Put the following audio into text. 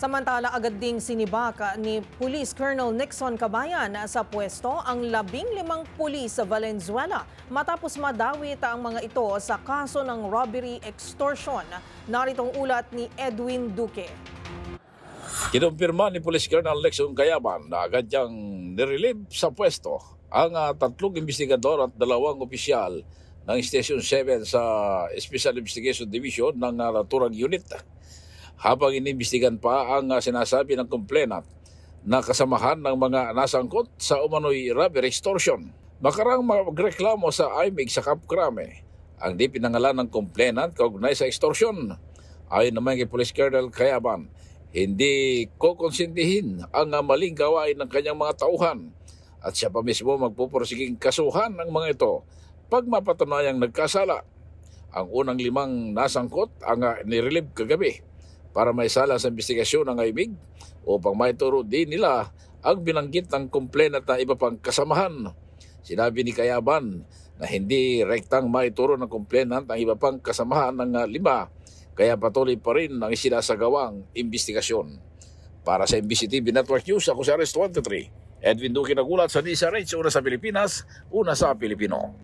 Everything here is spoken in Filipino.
Samantala, agad ding sinibak ni Police Colonel Nixon Cabayan sa pwesto ang 15 pulis sa Valenzuela matapos madawit ang mga ito sa kaso ng robbery extortion. Naritong ulat ni Edwin Duque. Kinumpirma ni Police Colonel Nixon Cabayan na agad niyang nirelieve sa pwesto ang 3 investigador at 2 opisyal ng Station 7 sa Special Investigation Division ng naturang unit. Habang inimbestigan pa ang sinasabi ng complainant na kasamahan ng mga nasangkot sa umano'y robbery extortion. Makarang magreklamo sa IMEG sa Camp Crame ang di pinangalan ng complainant kaugnay sa extortion. Ayon naman kay Police Colonel Cabayan, hindi kukonsintihin ang maling gawain ng kanyang mga tauhan at siya pa mismo magpupursiging kasuhan ng mga ito pag mapatunayang nagkasala. Ang unang 5 nasangkot ang nirelieve kagabi para maisala sa investigasyon ng IMEG upang maituro din nila ang binanggit ng complainant na iba pang kasamahan. Sinabi ni Cabayan na hindi rektang maituro ng complainant ang iba pang kasamahan ng 5, kaya patuloy pa rin ang isinasagawang investigasyon. Para sa MBC-TV Network News, ako si Ares 23. Edwin Duque nagulat sa DZRH, una sa Pilipinas, una sa Pilipino.